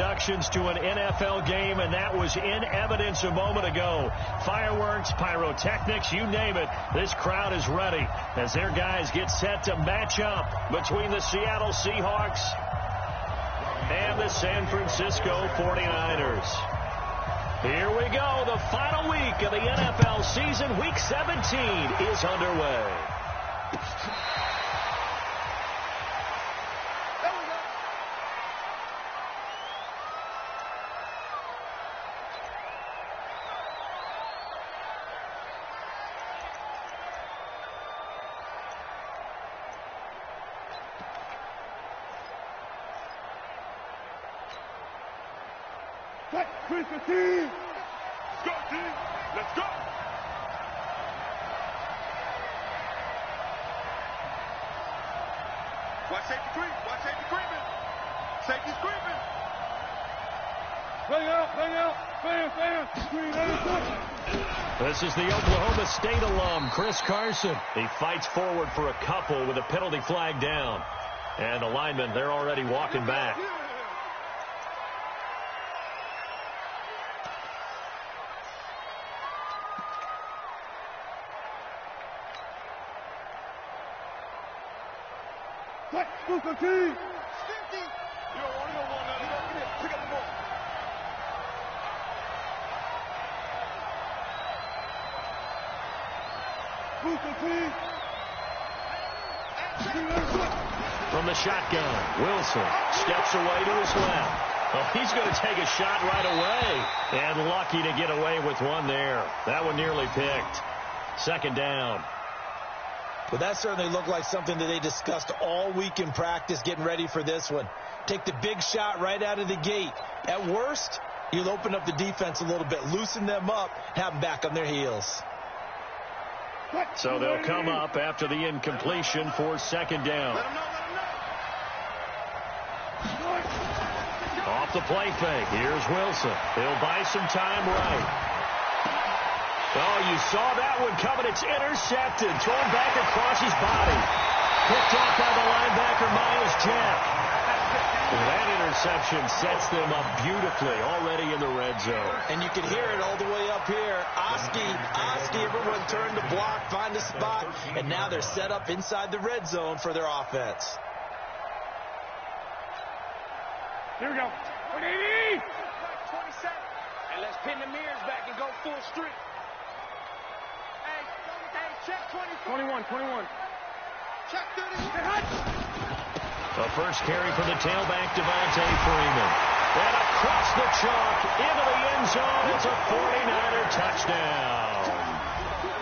introductions to an NFL game, and that was in evidence a moment ago. Fireworks, pyrotechnics, you name it. This crowd is ready as their guys get set to match up between the Seattle Seahawks and the San Francisco 49ers. Here we go. The final week of the NFL season. Week 17 is underway. Let's go, team! Let's go! Watch safety creep. Watch safety creeping. Safety's creeping. Bang out. Bam. This is the Oklahoma State alum, Chris Carson. He fights forward for a couple with a penalty flag down. And the linemen, they're already walking back. Go, team! You don't want none. Pick up the ball. From the shotgun, Wilson steps away to his left. Oh, he's going to take a shot right away. And lucky to get away with one there. That one nearly picked. Second down. Well, that certainly looked like something that they discussed all week in practice getting ready for this one. Take the big shot right out of the gate. At worst, you'll open up the defense a little bit, loosen them up, have them back on their heels. So they'll come up after the incompletion for second down. Off the play fake. Here's Wilson. He'll buy some time right. Oh, you saw that one coming. It's intercepted. Thrown back across his body. Picked off by the linebacker, Miles Jack. That interception sets them up beautifully already in the red zone. And you can hear it all the way up here. Oski, everyone turned to block, find a spot, and now they're set up inside the red zone for their offense. Here we go. 27. And let's pin the mirrors back and go full street. Hey, check 21. Check 30. The first carry for the tailback, Devontae Freeman. And across the chalk into the end zone. It's a 49er touchdown.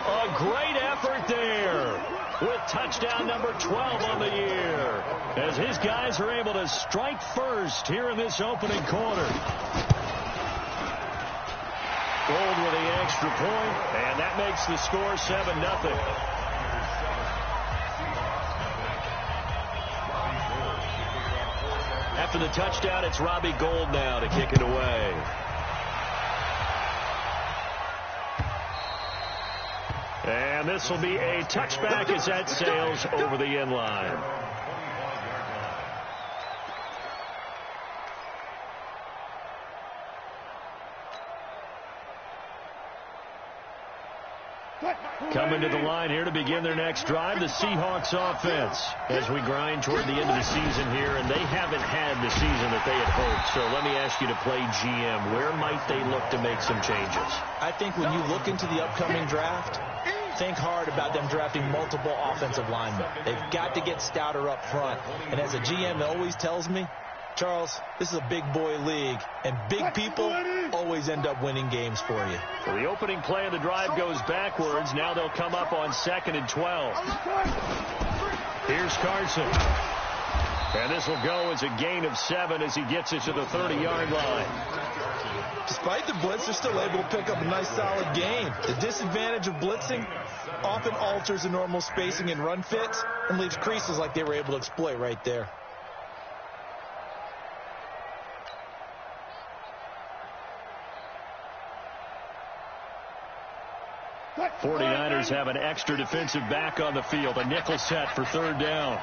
A great effort there with touchdown number 12 on the year as his guys are able to strike first here in this opening quarter. Gold with the extra point, and that makes the score 7-0. After the touchdown, it's Robbie Gould now to kick it away. And this will be a touchback as that sails over the end line. Coming to the line here to begin their next drive, the Seahawks offense, as we grind toward the end of the season here, and they haven't had the season that they had hoped. So let me ask you to play GM. Where might they look to make some changes? I think when you look into the upcoming draft, think hard about them drafting multiple offensive linemen. They've got to get stouter up front. And as a GM always tells me, Charles, this is a big boy league, and big people always end up winning games for you. So the opening play of the drive goes backwards. Now they'll come up on 2nd and 12. Here's Carson. And this will go as a gain of 7 as he gets it to the 30-yard line. Despite the blitz, they're still able to pick up a nice, solid gain. The disadvantage of blitzing often alters the normal spacing and run fits and leaves creases like they were able to exploit right there. 49ers have an extra defensive back on the field. A nickel set for third down.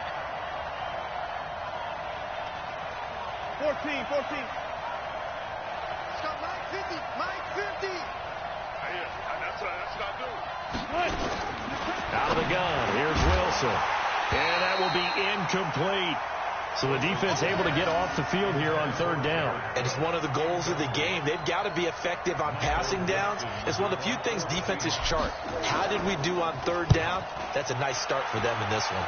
14. 50, Mike 50. Hey, that's not good. Out of the gun. Here's Wilson. And that will be incomplete. So the defense able to get off the field here on third down. And it's one of the goals of the game. They've got to be effective on passing downs. It's one of the few things defenses chart. How did we do on third down? That's a nice start for them in this one.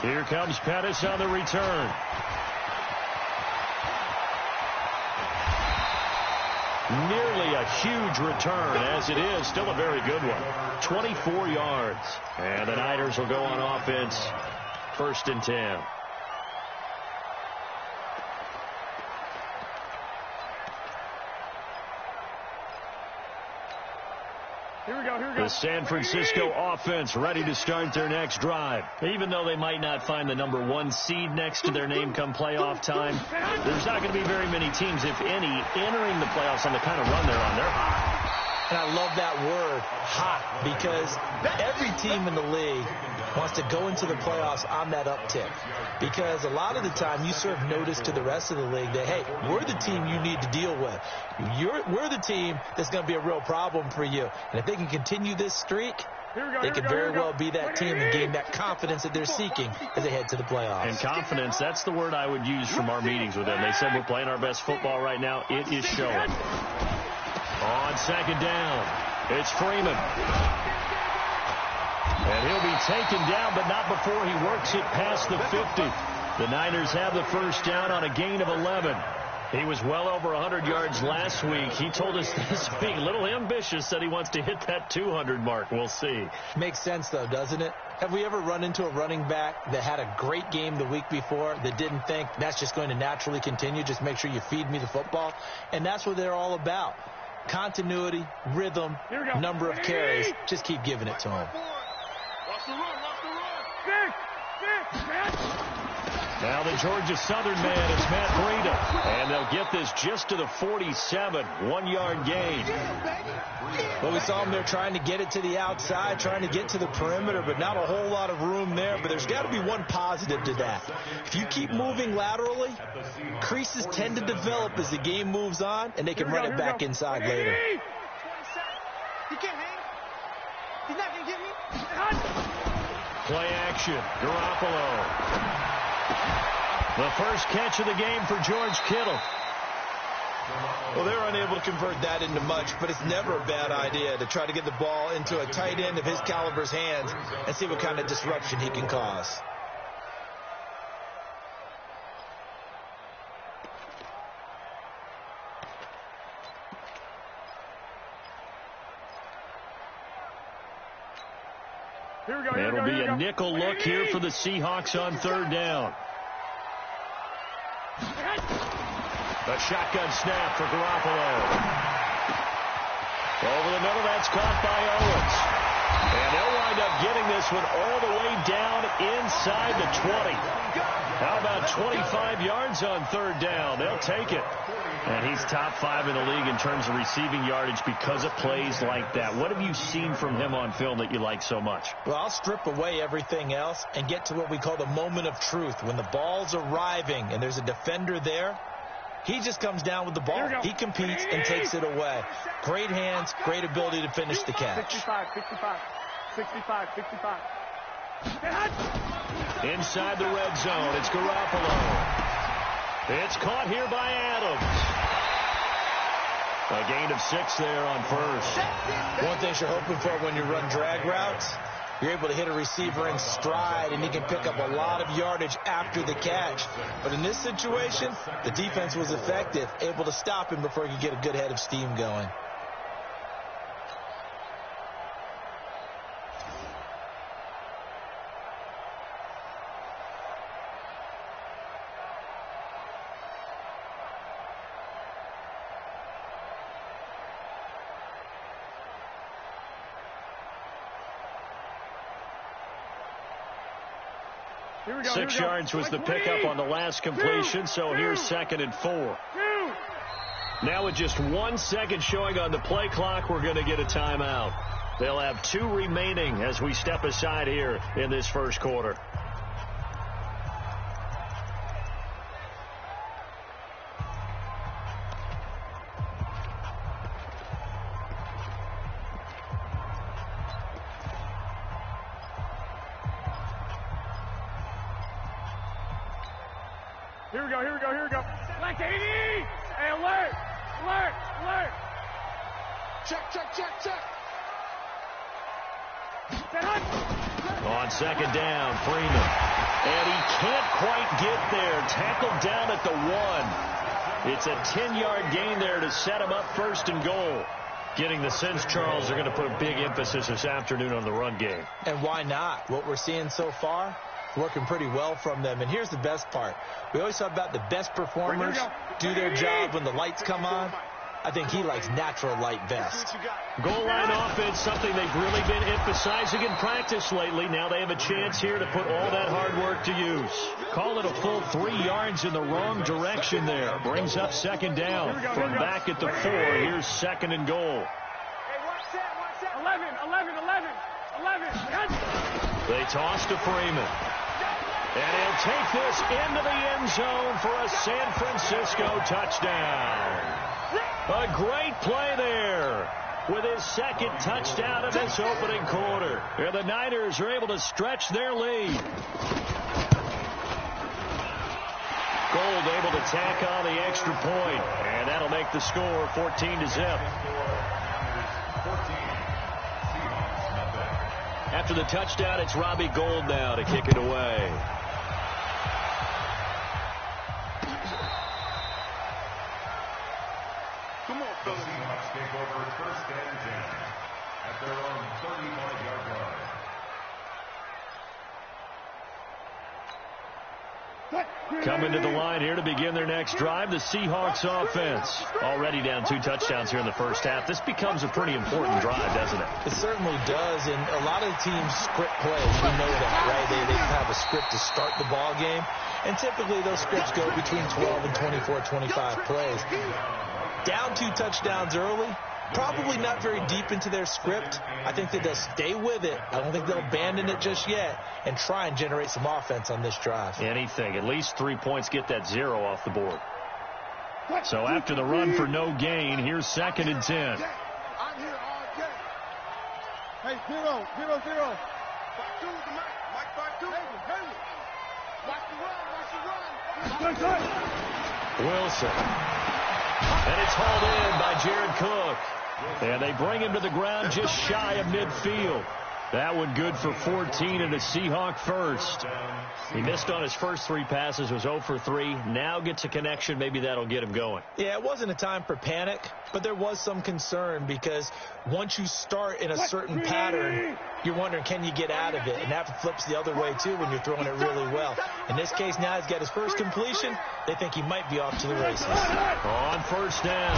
Here comes Pettis on the return. Nearly a huge return, as it is. Still a very good one. 24 yards. And the Niners will go on offense. 1st and 10. Here we go. The San Francisco offense ready to start their next drive. Even though they might not find the number 1 seed next to their name come playoff time, there's not going to be very many teams, if any, entering the playoffs on the kind of run they're on. They're hot. And I love that word, hot, because every team in the league wants to go into the playoffs on that uptick. Because a lot of the time you serve notice to the rest of the league that, hey, we're the team you need to deal with. We're the team that's going to be a real problem for you. And if they can continue this streak, they could very well be that team and gain that confidence that they're seeking as they head to the playoffs. And confidence, that's the word I would use from our meetings with them. They said we're playing our best football right now. It is showing. On second down, it's Freeman. And he'll be taken down, but not before he works it past the 50. The Niners have the first down on a gain of 11. He was well over 100 yards last week. He told us this being a little ambitious, said he wants to hit that 200 mark. We'll see. Makes sense, though, doesn't it? Have we ever run into a running back that had a great game the week before that didn't think that's just going to naturally continue? Just make sure you feed me the football. And that's what they're all about. Continuity, rhythm, number of carries. Just keep giving it to him. Now the Georgia Southern man is Matt Breida. And they'll get this just to the 47. 1-yard gain. Well, we saw him there trying to get it to the outside, trying to get to the perimeter, but not a whole lot of room there. But there's got to be one positive to that. If you keep moving laterally, creases tend to develop as the game moves on, and they can run it back inside later. He can't hang. He's not going to get me. Play action. Garoppolo. The first catch of the game for George Kittle. Well, they're unable to convert that into much, but it's never a bad idea to try to get the ball into a tight end of his caliber's hands and see what kind of disruption he can cause. It'll be a nickel look here for the Seahawks on third down. A shotgun snap for Garoppolo. Over the middle, that's caught by Owens. And they'll wind up getting this one all the way down inside the 20. How about 25 yards on third down? They'll take it. And he's top 5 in the league in terms of receiving yardage because of plays like that. What have you seen from him on film that you like so much? Well, I'll strip away everything else and get to what we call the moment of truth. When the ball's arriving and there's a defender there, he just comes down with the ball. He competes and takes it away. Great hands, great ability to finish the catch. 65. Inside the red zone, it's Garoppolo. It's caught here by Adams. A gain of 6 there on first. One thing you're hoping for when you run drag routes, you're able to hit a receiver in stride, and he can pick up a lot of yardage after the catch. But in this situation, the defense was effective, able to stop him before he could get a good head of steam going. Six yards was the pickup on the last completion, so here's 2nd and 4. Now with just 1 second showing on the play clock, we're going to get a timeout. They'll have 2 remaining as we step aside here in this first quarter. Here we go, here we go, here we go. Like 80! Hey, alert! Alert! Alert! Check, check, check, check. On second down, Freeman. And he can't quite get there. Tackled down at the 1. It's a 10-yard gain there to set him up first and goal. Getting the sense, Charles, they're going to put a big emphasis this afternoon on the run game. And why not? What we're seeing so far, working pretty well from them. And here's the best part. We always talk about the best performers do their job when the lights come on. I think he likes natural light vest. Goal line offense, something they've really been emphasizing in practice lately. Now they have a chance here to put all that hard work to use. Call it a full 3 yards in the wrong direction there. Brings up second down from back at the 4. Here's second and goal. Hey, watch that. 11. They toss to Freeman. And he'll take this into the end zone for a San Francisco touchdown. A great play there with his second touchdown of this opening quarter. And the Niners are able to stretch their lead. Gold able to tack on the extra point, and that'll make the score 14-0. After the touchdown, it's Robbie Gould now to kick it away. Come on, fellas. The Seahawks take over first and 10 at their own 35-yard line. Coming to the line here to begin their next drive, the Seahawks offense. Already down 2 touchdowns here in the first half. This becomes a pretty important drive, doesn't it? It certainly does, and a lot of the teams script plays. We know that, right? They have a script to start the ball game, and typically those scripts go between 12 and 24, 25 plays. Down 2 touchdowns early, probably not very deep into their script. I think that they'll stay with it. I don't think they'll abandon it just yet and try and generate some offense on this drive. Anything. At least 3 points, get that 0 off the board. So after the run for no gain, here's second and 10. I'm here all day. Hey, 0, 0, 0. 5-2 with the mic. Mike 5-2. Hey. Watch the run. Wilson. And it's hauled in by Jared Cook. And they bring him to the ground just shy of midfield. That one good for 14 and a Seahawk first. He missed on his first 3 passes, was 0 for 3. Now gets a connection. Maybe that'll get him going. Yeah, it wasn't a time for panic, but there was some concern because once you start in a certain pattern, you're wondering, can you get out of it? And that flips the other way, too, when you're throwing it really well. In this case, now he's got his first completion. They think he might be off to the races. On first down,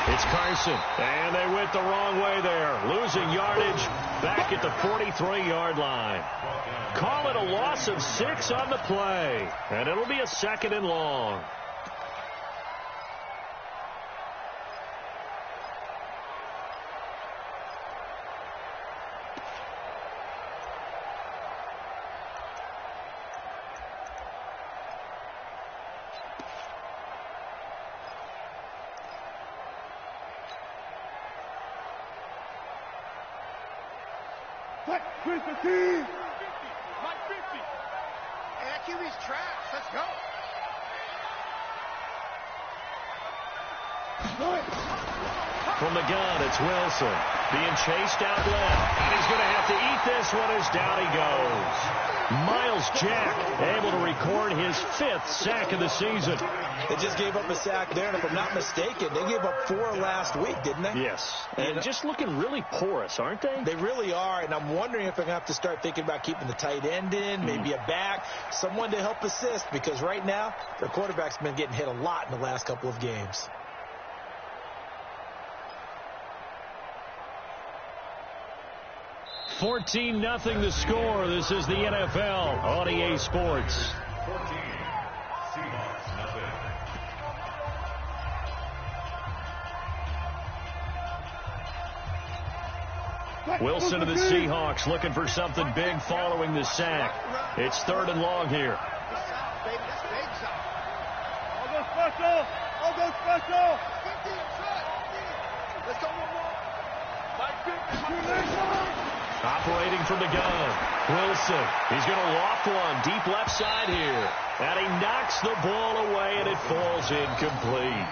it's Carson. And they went the wrong way there. Losing yardage back at the 43-yard line. Call it a loss of 6 on the play. And it'll be a second and long. Mike 50. Hey, that QB's trash. Let's go. From the gun, it's Wilson. Being chased out left. And he's going to have to eat this one as down he goes. Miles Jack able to record his 5th sack of the season. They just gave up a sack there, and if I'm not mistaken, they gave up 4 last week, didn't they? Yes. And just looking really porous, aren't they? They really are, and I'm wondering if they're going to have to start thinking about keeping the tight end in, maybe a back, someone to help assist, because right now, their quarterback's been getting hit a lot in the last couple of games. $14-0 the score. This is the NFL on EA Sports. 14. Seahawks, nothing. Wilson to the Seahawks looking for something big following the sack. It's 3rd and long here. I'll go special. Let's go one more. Mike 50. Operating from the gun, Wilson. He's going to loft one deep left side here. And he knocks the ball away, and it falls incomplete.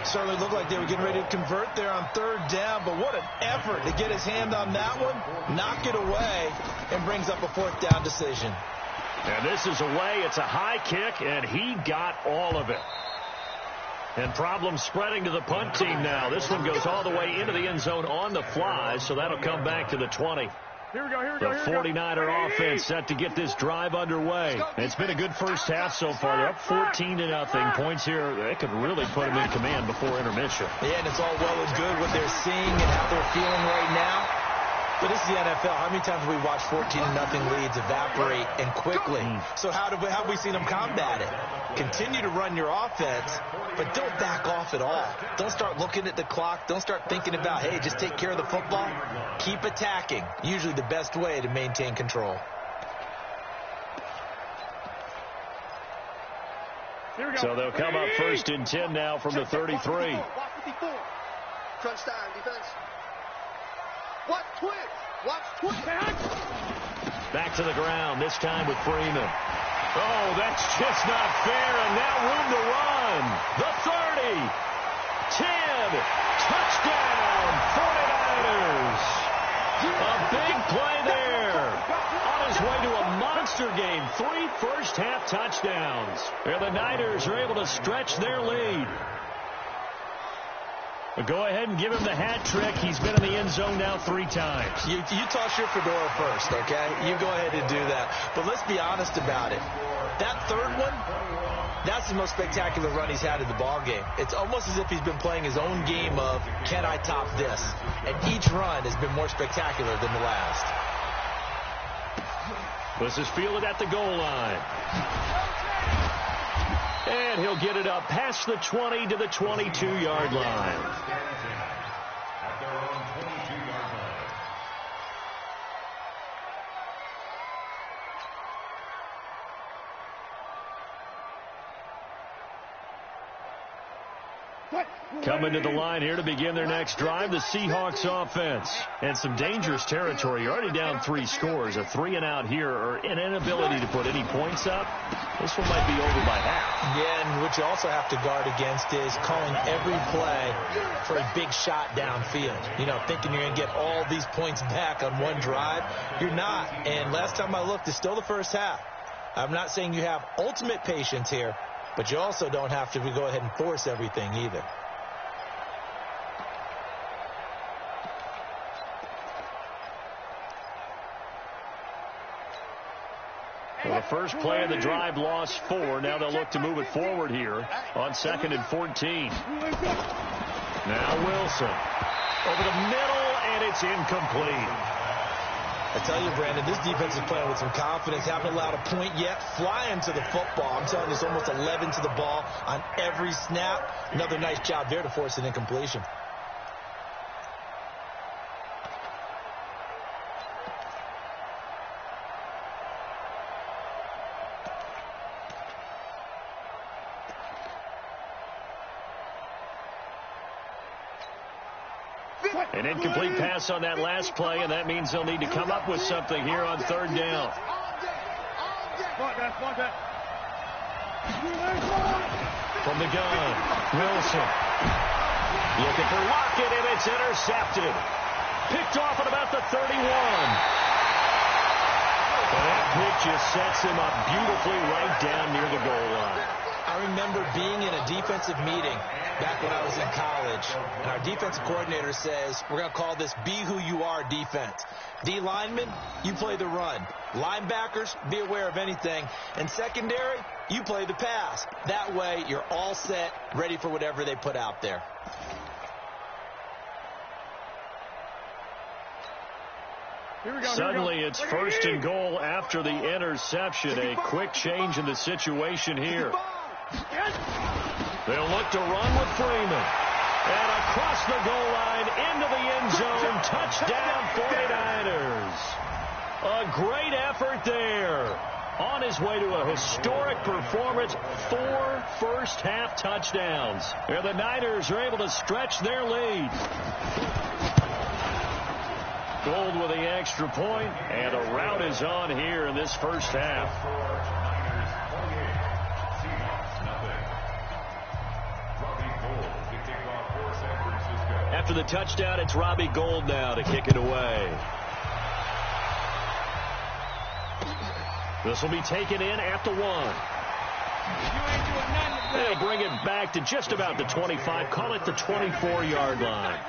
Certainly looked like they were getting ready to convert there on third down, but what an effort to get his hand on that one, knock it away, and brings up a fourth down decision. And this is away. It's a high kick, and he got all of it. And problems spreading to the punt team now. This one goes all the way into the end zone on the fly, so that'll come back to the 20. Here we go, here we The go, here we go. 49er offense set to get this drive underway. It's been a good first half so far. They're up 14-0. Points here, they could really put them in command before intermission. Yeah, and it's all well and good what they're seeing and how they're feeling right now. But this is the NFL. How many times have we watched 14-0 leads evaporate and quickly? So how have we seen them combat it? Continue to run your offense, but don't back off at all. Don't start looking at the clock. Don't start thinking about, hey, just take care of the football. Keep attacking. Usually the best way to maintain control. Here we go. So they'll come up first and 10 now from the 33. Watch 54. Crunch time, defense. Watch twitch. Watch twitch. Back to the ground, this time with Freeman. Oh, that's just not fair, and now room to run. The 30, 10, touchdown, 49ers. A big play there. On his way to a monster game, 3 first-half touchdowns. And the Niners are able to stretch their lead. But go ahead and give him the hat trick. He's been in the end zone now 3 times. You toss your fedora first, okay? You go ahead and do that. But let's be honest about it. That third one, that's the most spectacular run he's had in the ballgame. It's almost as if he's been playing his own game of, can I top this? And each run has been more spectacular than the last. This is fielded at the goal line. And he'll get it up past the 20 to the 22-yard line. Coming to the line here to begin their next drive, the Seahawks offense. And some dangerous territory. You're already down 3 scores. A 3-and-out here, or an inability to put any points up. This one might be over by half. Yeah, and what you also have to guard against is calling every play for a big shot downfield. You know, thinking you're going to get all these points back on one drive. You're not. And last time I looked, it's still the first half. I'm not saying you have ultimate patience here, but you also don't have to go ahead and force everything either. Well, the first play of the drive lost 4. Now they'll look to move it forward here on 2nd and 14. Now Wilson over the middle, and it's incomplete. I tell you, Brandon, this defense is playing with some confidence. Haven't allowed a point yet. Flying to the football. I'm telling you, it's almost 11 to the ball on every snap. Another nice job there to force an incompletion. An incomplete pass on that last play, and that means they'll need to come up with something here on 3rd down. From the gun, Wilson. Looking for Lockett, and it's intercepted. Picked off at about the 31. And that pitch just sets him up beautifully right down near the goal line. I remember being in a defensive meeting back when I was in college, and our defensive coordinator says, we're going to call this Be Who You Are defense. D linemen, you play the run. Linebackers, be aware of anything. And secondary, you play the pass. That way, you're all set, ready for whatever they put out there. Suddenly, it's 1st and goal after the interception. A quick change in the situation here. They'll look to run with Freeman. And across the goal line, into the end zone, touchdown 49ers. A great effort there. On his way to a historic performance, 4 first-half touchdowns. And the Niners are able to stretch their lead. Gold with the extra point, and a rout is on here in this first half. After the touchdown, it's Robbie Gould now to kick it away. This will be taken in at the 1. They'll bring it back to just about the 25. Call it the 24-yard line.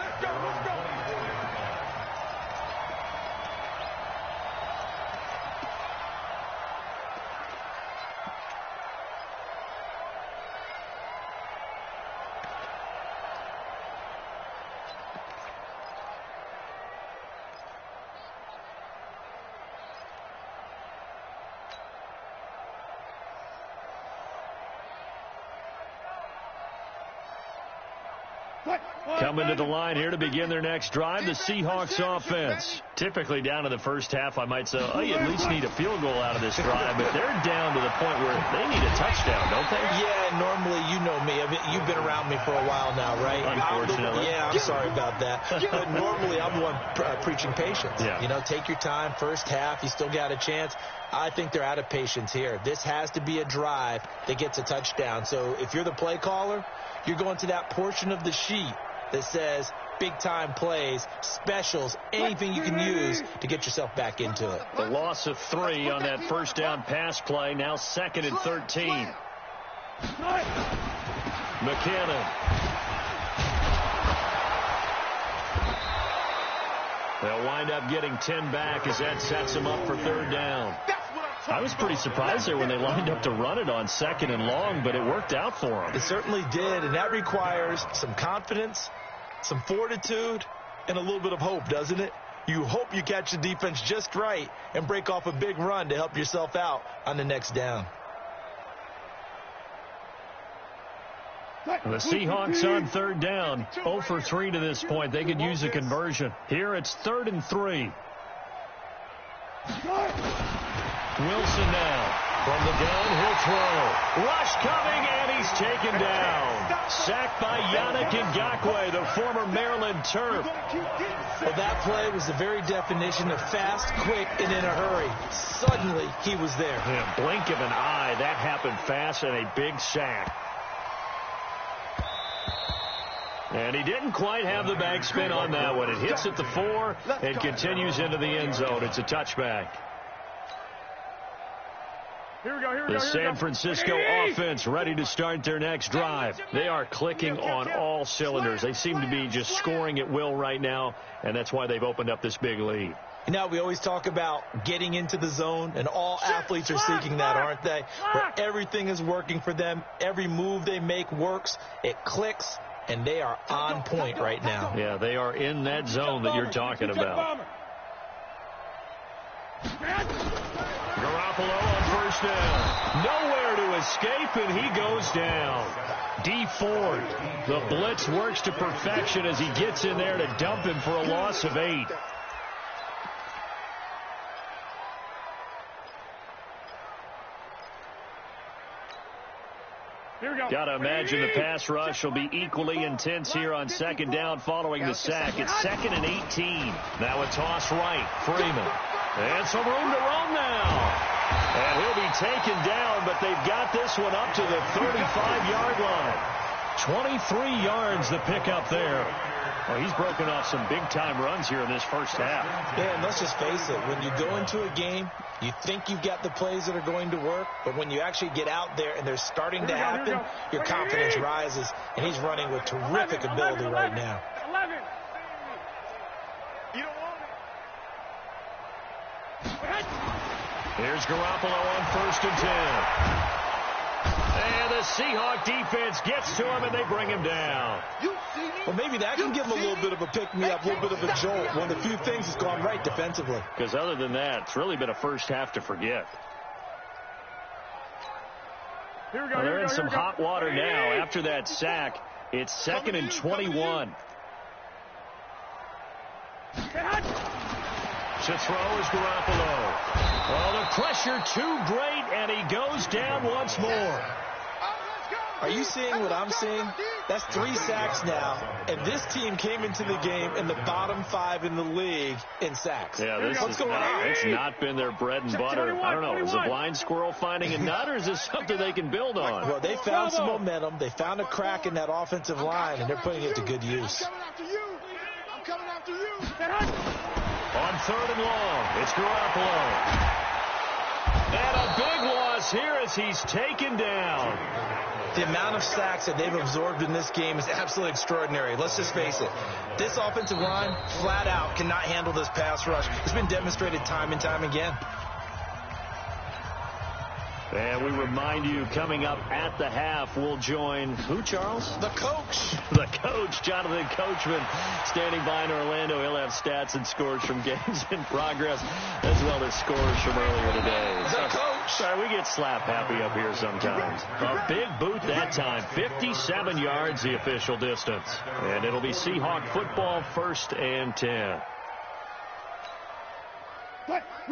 Coming to the line here to begin their next drive, the Seahawks offense. Typically down to the first half, I might say, oh, you at least need a field goal out of this drive, but they're down to the point where they need a touchdown, don't they? Yeah, normally, you know me. I mean, you've been around me for a while now, right? Unfortunately. Yeah, I'm sorry about that. But normally, I'm the one preaching patience. Yeah. You know, take your time, first half, you still got a chance. I think they're out of patience here. This has to be a drive that gets a touchdown. So if you're the play caller, you're going to that portion of the sheet that says big-time plays, specials, anything you can use to get yourself back into it. The loss of 3 on that first down pass play, now 2nd and 13. McKinnon. They'll wind up getting 10 back as that sets them up for 3rd down. I was pretty surprised there when they lined up to run it on 2nd and long, but it worked out for them. It certainly did, and that requires some confidence, some fortitude, and a little bit of hope, doesn't it? You hope you catch the defense just right and break off a big run to help yourself out on the next down. The Seahawks on 3rd down, 0 for 3 to this point. They could use a conversion. Here it's 3rd and 3. Wilson now from the gun, he'll throw. Rush coming, and he's taken down. Sacked by Yannick Ngakoue, the former Maryland Terp. Well, that play was the very definition of fast, quick, and in a hurry. Suddenly, he was there. Yeah, blink of an eye, that happened fast, and a big sack. And he didn't quite have the backspin on that one. It hits at the 4 and continues into the end zone. It's a touchback. The San Francisco offense ready to start their next drive. They are clicking on all cylinders. They seem to be just scoring at will right now, and that's why they've opened up this big lead. You know, we always talk about getting into the zone, and all athletes are seeking that, aren't they? Where everything is working for them. Every move they make works. It clicks, and they are on point right now. Yeah, they are in that zone that you're talking about. Garoppolo on 1st down. Nowhere to escape, and he goes down. D Ford. The blitz works to perfection as he gets in there to dump him for a loss of 8. Got to imagine the pass rush will be equally intense here on 2nd down following the sack. It's 2nd and 18. Now a toss right. Freeman. And some room to run now. And he'll be taken down, but they've got this one up to the 35-yard line. 23 yards the pickup there. Well, he's broken off some big-time runs here in this first half. Yeah, and let's just face it. When you go into a game, you think you've got the plays that are going to work, but when you actually get out there and they're starting to happen, your confidence rises, and he's running with terrific ability right now. Here's Garoppolo on 1st and 10. And the Seahawk defense gets to him, and they bring him down. Well, maybe that can give him a little bit of a pick-me-up, a little bit of a jolt. One of the few things that's gone right defensively. Because other than that, it's really been a first half to forget. Well, they're in some hot water now. After that sack, it's 2nd and 21. To throw is Garoppolo. Well, the pressure too great, and he goes down once more. Are you seeing what I'm seeing? That's 3 sacks now, and this team came into the game in the bottom 5 in the league in sacks. Yeah, what's going on? It's not been their bread and butter. I don't know. Is a blind squirrel finding a nut, or is this something they can build on? Well, they found some momentum. They found a crack in that offensive line, and they're putting it to good use. I'm coming after you. On 3rd and long, it's Garoppolo. And a big loss here as he's taken down. The amount of sacks that they've absorbed in this game is absolutely extraordinary. Let's just face it. This offensive line, flat out, cannot handle this pass rush. It's been demonstrated time and time again. And we remind you, coming up at the half, we'll join who, Charles? The coach. The coach, Jonathan Coachman, standing by in Orlando. He'll have stats and scores from games in progress, as well as scores from earlier today. The coach. Sorry, we get slap happy up here sometimes. A big boot that time. 57 yards, the official distance. And it'll be Seahawk football, 1st and 10.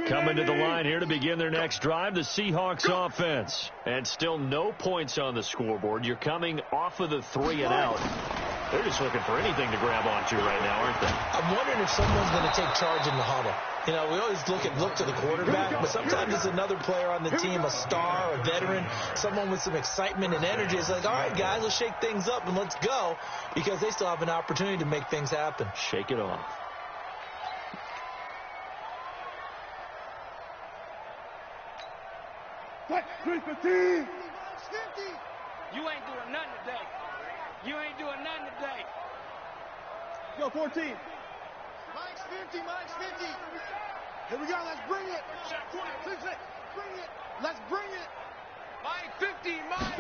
Coming to the line here to begin their next drive, the Seahawks offense. And still no points on the scoreboard. You're coming off of the 3 and out. They're just looking for anything to grab onto right now, aren't they? I'm wondering if someone's going to take charge in the huddle. You know, we always look to the quarterback, but sometimes it's another player on the team, a star, a veteran, someone with some excitement and energy. It's like, all right, guys, let's shake things up and let's go, because they still have an opportunity to make things happen. Shake it off. You ain't doing nothing today. You ain't doing nothing today. Yo, 14. Mike's 50, Mike's 50. Here we go, let's bring it. Bring it. Let's bring it. Mike 50, Mike.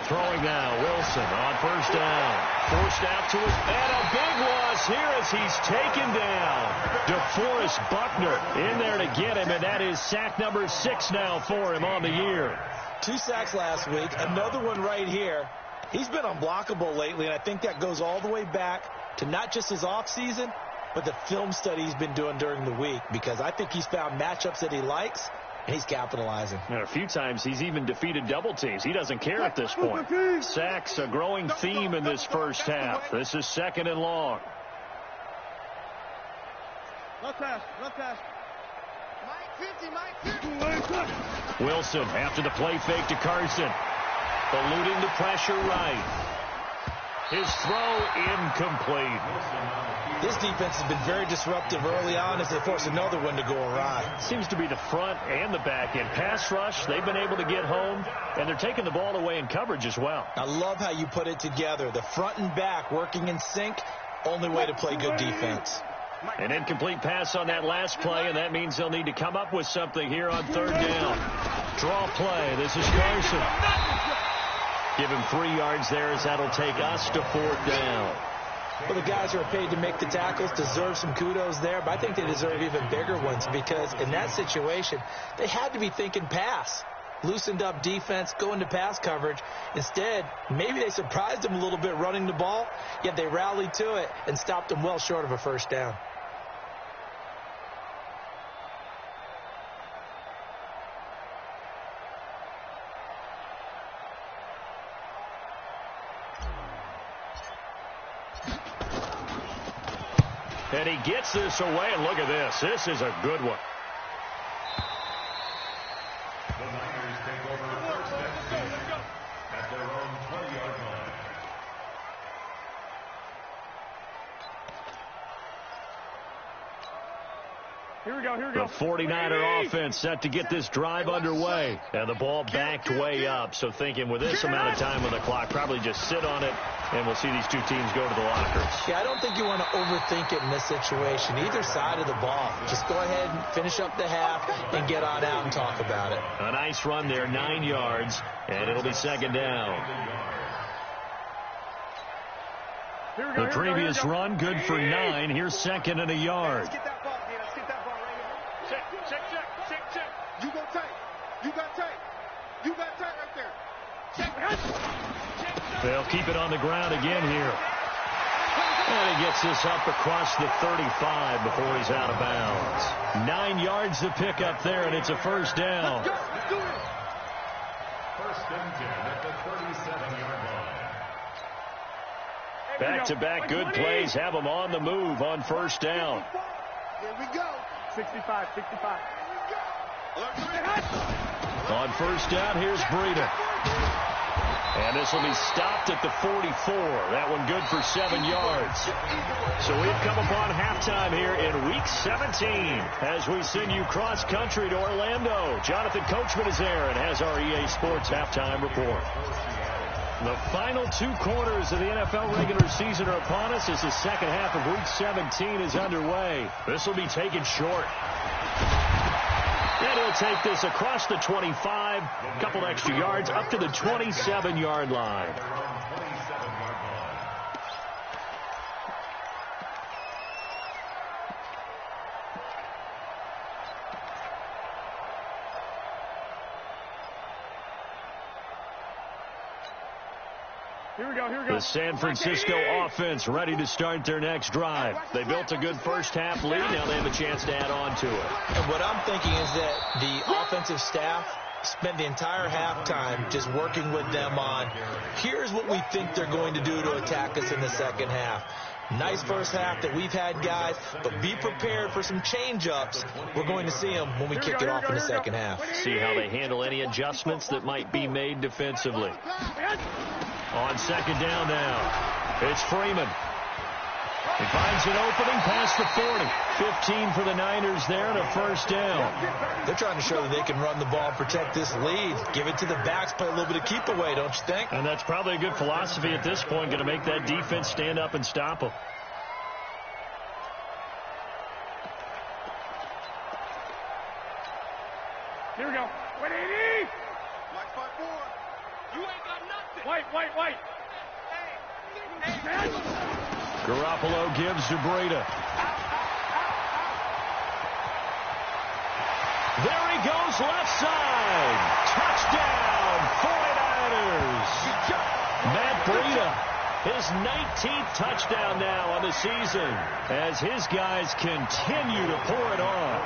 Throwing now, Wilson on 1st down. Forced out to his, and a big loss here as he's taken down. DeForest Buckner in there to get him, and that is sack number 6 now for him on the year. 2 sacks last week, another one right here. He's been unblockable lately, and I think that goes all the way back to not just his offseason, but the film study he's been doing during the week, because I think he's found matchups that he likes, and he's capitalizing. And a few times he's even defeated double teams. He doesn't care at this point. Sacks, a growing theme in this first half. This is 2nd and long. Left pass. Mike 50, Mike 50. Wilson after the play fake to Carson. Eluding the pressure right. His throw incomplete. This defense has been very disruptive early on as they force another one to go awry. Seems to be the front and the back end. Pass rush, they've been able to get home, and they're taking the ball away in coverage as well. I love how you put it together. The front and back working in sync, only way to play good defense. An incomplete pass on that last play, and that means they'll need to come up with something here on 3rd down. Draw play. This is Carson. Give him 3 yards there as that'll take us to 4th down. Well, the guys who are paid to make the tackles deserve some kudos there, but I think they deserve even bigger ones, because in that situation, they had to be thinking pass. Loosened up defense, go into pass coverage. Instead, maybe they surprised them a little bit running the ball, yet they rallied to it and stopped them well short of a 1st down. And he gets this away, and look at this. This is a good one. The Niners take over 1st and 10 at their own 20-yard line. Here we go. The 49er offense set to get this drive underway. And the ball backed way up. So thinking with this amount of time on the clock, probably just sit on it, and we'll see these two teams go to the lockers. Yeah, I don't think you want to overthink it in this situation. Either side of the ball. Just go ahead and finish up the half and get on out and talk about it. A nice run there, 9 yards, and it'll be 2nd down. The previous run, good for 9. Here's 2nd and a yard. Let's get that ball, man. Let's get that ball right here. Check. You go tight. You got tight right there. Check. They'll keep it on the ground again here. And he gets this up across the 35 before he's out of bounds. 9 yards to pick up there, and it's a 1st down. Let's do it. First and 10 at the 37-yard line. Back-to-back good plays have them on the move on first down. Here we go. 65. On first down, here's Breida. And this will be stopped at the 44. That one good for 7 yards. So we've come upon halftime here in Week 17 as we send you cross-country to Orlando. Jonathan Coachman is there and has our EA Sports halftime report. The final 2 quarters of the NFL regular season are upon us as the second half of Week 17 is underway. This will be taken short. And he'll take this across the 25, a couple extra yards, up to the 27-yard line. Here we go. The San Francisco offense ready to start their next drive. They built a good first half lead. Now they have a chance to add on to it. And what I'm thinking is that the offensive staff spent the entire halftime just working with them on, here's what we think they're going to do to attack us in the second half. Nice first half that we've had, guys, but be prepared for some change-ups. We're going to see them when we kick it off in the second half. See how they handle any adjustments that might be made defensively. On second down now, it's Freeman. He finds an opening past the 40. 15 for the Niners there and a first down. They're trying to show that they can run the ball, protect this lead, give it to the backs, play a little bit of keep away, don't you think? And that's probably a good philosophy at this point, going to make that defense stand up and stop them. Here we go. 180. Mike 5-4. You ain't got nothing. White. Garoppolo gives to Breida. There he goes, left side. Touchdown, 49ers. Matt Breida, his 19th touchdown now on the season as his guys continue to pour it on.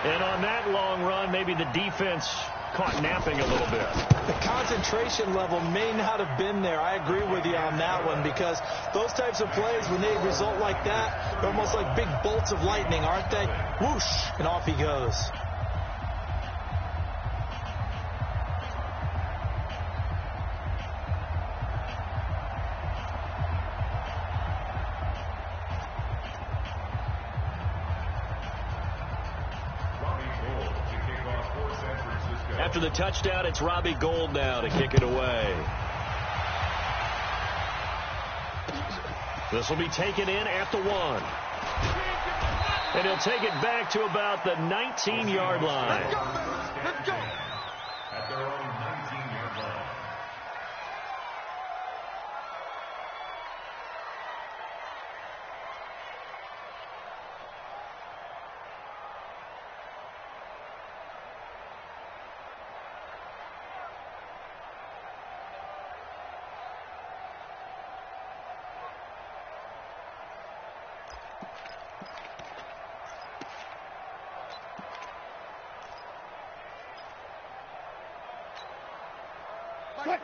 And on that long run, maybe the defense caught napping a little bit. The concentration level may not have been there. I agree with you on that one because those types of plays, when they result like that, they're almost like big bolts of lightning, aren't they? Whoosh, and off he goes. After the touchdown, it's Robbie Gould now to kick it away. This will be taken in at the 1. And he'll take it back to about the 19-yard line. Let's go. At their own 19-yard line.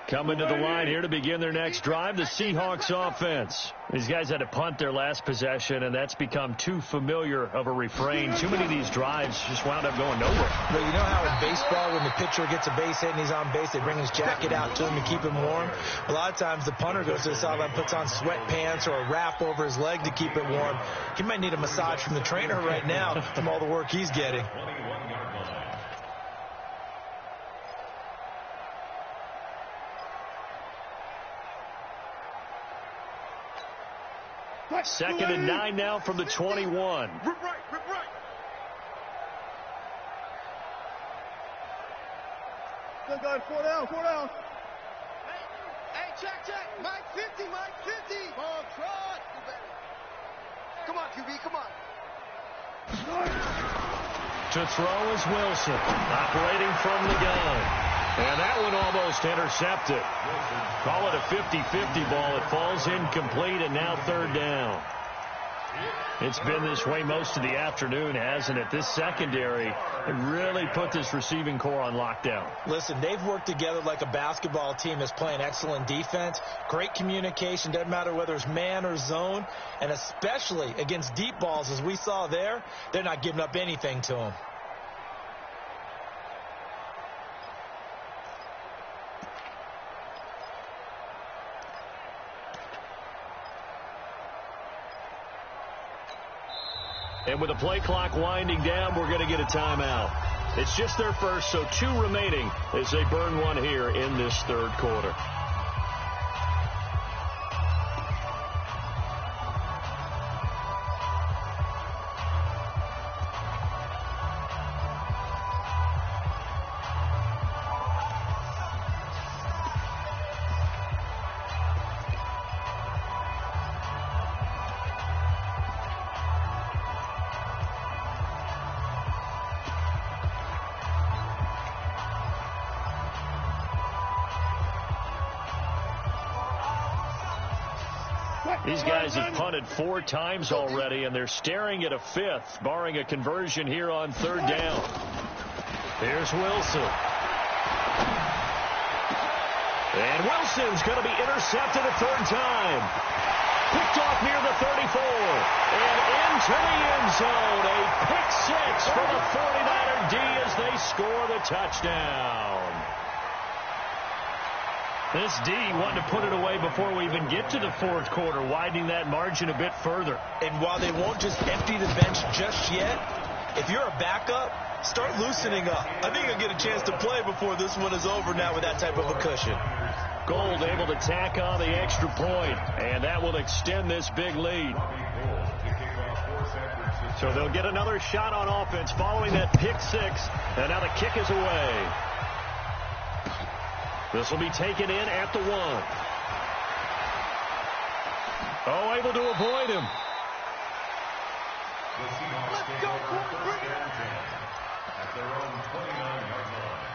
Coming to the line here to begin their next drive, the Seahawks offense. These guys had to punt their last possession, and that's become too familiar of a refrain. Too many of these drives just wound up going nowhere. Well, you know how in baseball, when the pitcher gets a base hit and he's on base, they bring his jacket out to him to keep him warm? A lot of times the punter goes to the sideline, puts on sweatpants or a wrap over his leg to keep it warm. He might need a massage from the trainer right now from all the work he's getting. Second and 9 now from the 21. Rip right. Still going 4 down. Hey, check. Mike 50. Ball trot. Come on, QB, come on. To throw is Wilson, operating from the gun. And that one almost intercepted. Call it a 50-50 ball. It falls incomplete, and now third down. It's been this way most of the afternoon, hasn't it? This secondary really put this receiving core on lockdown. Listen, they've worked together like a basketball team that's playing excellent defense. Great communication, doesn't matter whether it's man or zone. And especially against deep balls, as we saw there, they're not giving up anything to them. And with the play clock winding down, we're going to get a timeout. It's just their first, so 2 remaining as they burn one here in this third quarter. These guys have punted 4 times already, and they're staring at a 5th, barring a conversion here on 3rd down. Here's Wilson. And Wilson's going to be intercepted a 3rd time. Picked off near the 34. And into the end zone. A pick 6 for the 49er D as they score the touchdown. This D wanted to put it away before we even get to the 4th quarter, widening that margin a bit further. And while they won't just empty the bench just yet, if you're a backup, start loosening up. I think you'll get a chance to play before this one is over now with that type of a cushion. Gold able to tack on the extra point, and that will extend this big lead. So they'll get another shot on offense following that pick 6, and now the kick is away. This will be taken in at the 1. Oh, able to avoid him. Let's go, boys. Bring it on. At their own 29-yard line.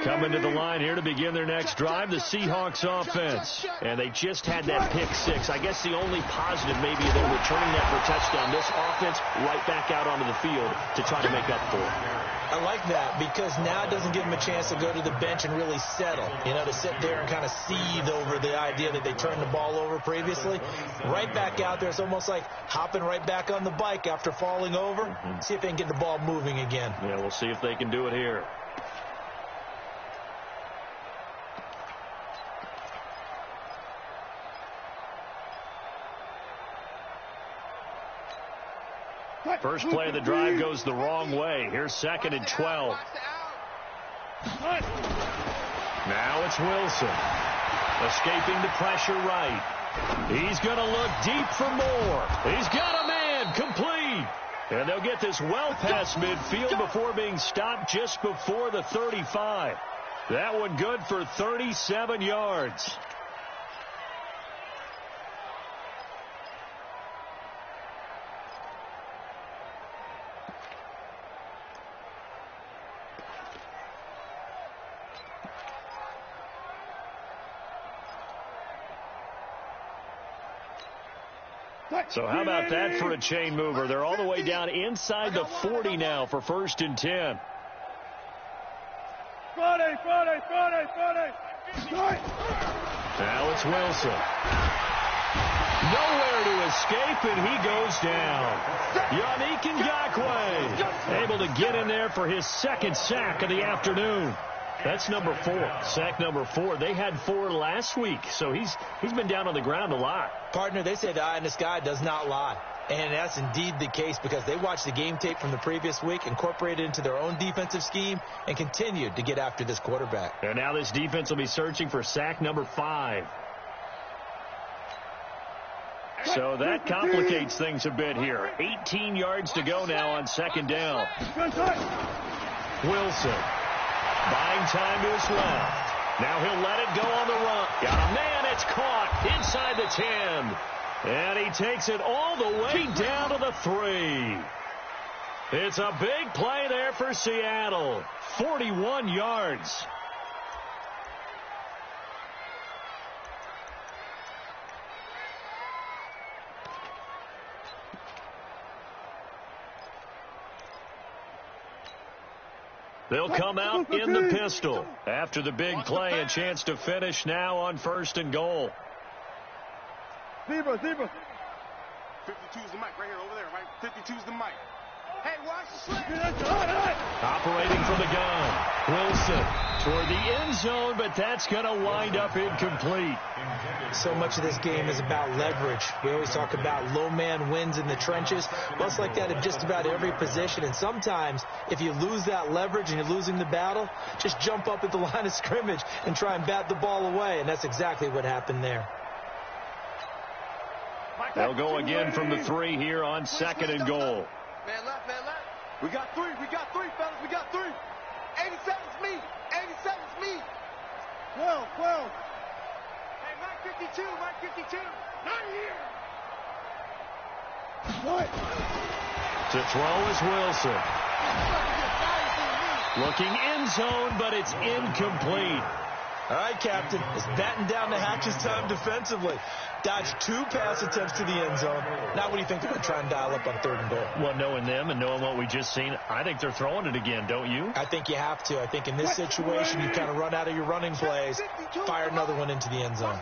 Coming to the line here to begin their next drive, the Seahawks offense. And they just had that pick 6. I guess the only positive maybe they're returning that for a touchdown. This offense right back out onto the field to try to make up for it. I like that because now it doesn't give them a chance to go to the bench and really settle, to sit there and kind of seethe over the idea that they turned the ball over previously. Right back out there, it's almost like hopping right back on the bike after falling over. See if they can get the ball moving again. Yeah, we'll see if they can do it here. First play of the drive goes the wrong way. Here's 2nd and 12. Now it's Wilson. Escaping the pressure right. He's going to look deep for more. He's got a man. Complete. And they'll get this well past midfield before being stopped just before the 35. That one good for 37 yards. So how about that for a chain mover? They're all the way down inside the 40 now for 1st and 10. Friday. Now it's Wilson. Nowhere to escape, and he goes down. Yannick Ngakoue able to get in there for his 2nd sack of the afternoon. That's number 4. Sack number 4. They had 4 last week, so he's been down on the ground a lot. Partner, they say the eye in the sky does not lie. And that's indeed the case because they watched the game tape from the previous week, incorporated it into their own defensive scheme, and continued to get after this quarterback. And now this defense will be searching for sack number 5. So that complicates things a bit here. 18 yards to go now on 2nd down. Wilson. Buying time to his left. Now he'll let it go on the run. Got a man. It's caught inside the 10. And he takes it all the way down to the 3. It's a big play there for Seattle. 41 yards. They'll come out in the pistol. After the big play, a chance to finish now on 1st and goal. Zebra. 52 is the mic right here, over there, right? 52 is the mic. Hey, watch the slip. Operating from the gun. Wilson toward the end zone, but that's going to wind up incomplete. So much of this game is about leverage. We always talk about low man wins in the trenches. Well, it's like that in just about every position. And sometimes, if you lose that leverage and you're losing the battle, just jump up at the line of scrimmage and try and bat the ball away. And that's exactly what happened there. They'll go again from the 3 here on 2nd and goal. Man left. We got 3, fellas. We got 3. 87's me. 87's me. 12. Hey, Mike 52. Not here. What? To throw is Wilson. Looking end zone, but it's incomplete. All right, Captain. It's batting down the hatches time defensively. Dodged 2 pass attempts to the end zone. Now what do you think they're going to try and dial up on 3rd and goal? Well, knowing them and knowing what we just seen, I think they're throwing it again, don't you? I think you have to. I think in this situation, you kind of run out of your running plays, fire another one into the end zone.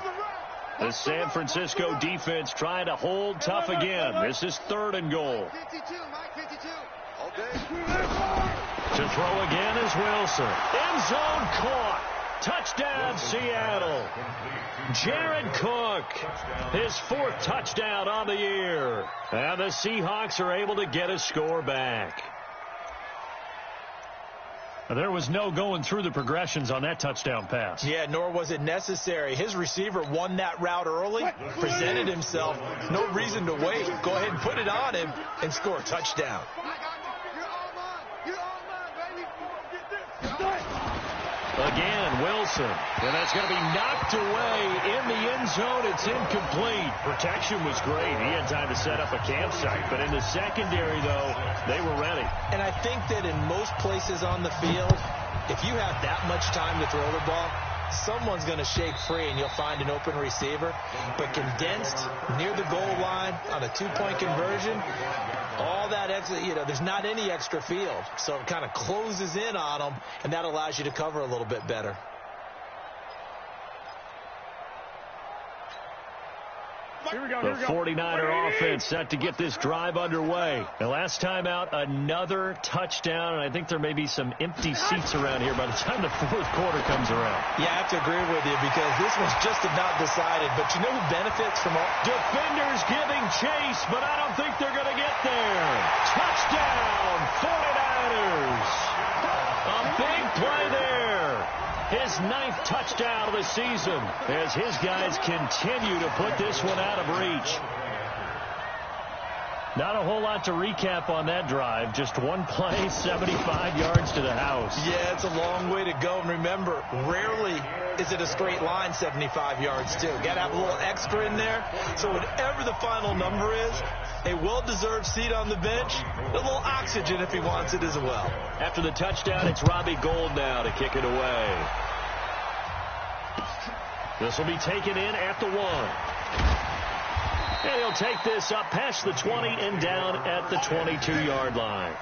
The San Francisco defense trying to hold tough again. This is 3rd and goal. 52, Mike 52. Okay. To throw again is Wilson. End zone caught. Touchdown, Seattle. Jared Cook, his 4th touchdown on the year. And the Seahawks are able to get a score back. There was no going through the progressions on that touchdown pass. Yeah, nor was it necessary. His receiver won that route early, presented himself. No reason to wait. Go ahead and put it on him and score a touchdown. Again, Wilson. And that's going to be knocked away in the end zone. It's incomplete. Protection was great. He had time to set up a campsite. But in the secondary, though, they were ready. And I think that in most places on the field, if you have that much time to throw the ball, someone's going to shake free and you'll find an open receiver. But condensed near the goal line on a 2-point conversion, all that extra, there's not any extra field. So it kind of closes in on them, and that allows you to cover a little bit better. The 49er offense set to get this drive underway. The last time out, another touchdown, and I think there may be some empty seats around here by the time the 4th quarter comes around. Yeah, I have to agree with you because this one's just about decided. But you know who benefits from all... Defenders giving chase, but I don't think they're going to get there. Touchdown, 49ers. A big play there. His 9th touchdown of the season as his guys continue to put this one out of reach. Not a whole lot to recap on that drive. Just one play, 75 yards to the house. Yeah, it's a long way to go. And remember, rarely is it a straight line 75 yards, too. Got to have a little extra in there. So whatever the final number is, a well-deserved seat on the bench, a little oxygen if he wants it as well. After the touchdown, it's Robbie Gould now to kick it away. This will be taken in at the 1. And he'll take this up past the 20 and down at the 22-yard line.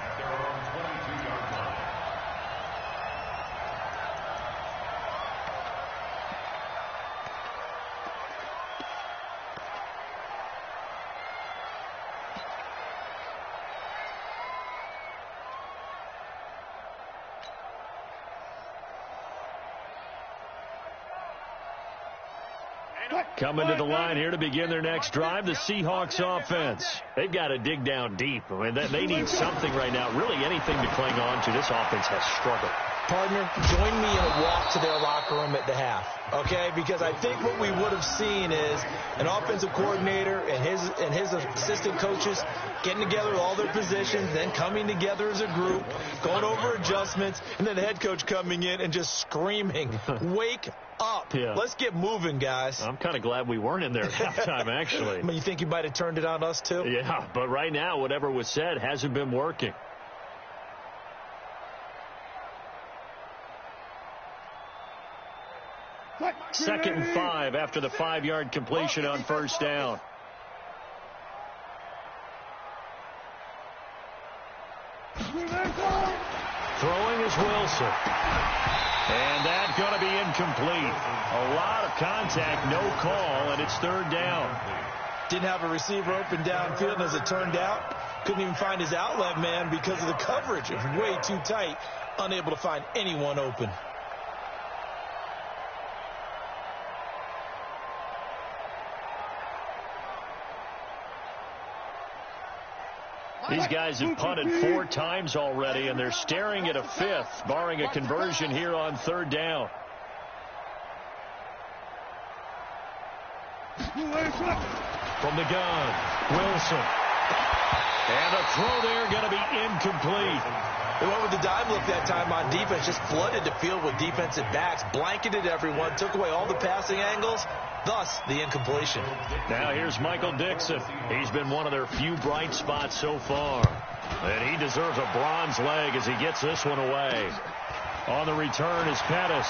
Coming to the line here to begin their next drive, the Seahawks offense. They've got to dig down deep. I mean, they need something right now, really anything to cling on to. This offense has struggled. Partner, join me in a walk to their locker room at the half, okay? Because I think what we would have seen is an offensive coordinator and his assistant coaches getting together with all their positions, then coming together as a group, going over adjustments, and then the head coach coming in and just screaming, wake up. Yeah. Let's get moving, guys. I'm kind of glad we weren't in there at halftime, actually. I mean, you think you might have turned it on us, too? Yeah, but right now, whatever was said hasn't been working. Second and 5 after the 5-yard completion on first down. Throwing is Wilson. And that's going to be incomplete. A lot of contact, no call, and it's third down. Didn't have a receiver open downfield, as it turned out. Couldn't even find his outlet man because of the coverage. It was way too tight. Unable to find anyone open. These guys have punted 4 times already, and they're staring at a 5th, barring a conversion here on third down. From the gun, Wilson. And a throw there going to be incomplete. They went with the dime look that time on defense, just flooded the field with defensive backs, blanketed everyone, took away all the passing angles, thus the incompletion. Now here's Michael Dixon. He's been one of their few bright spots so far. And he deserves a bronze leg as he gets this one away. On the return is Pettis.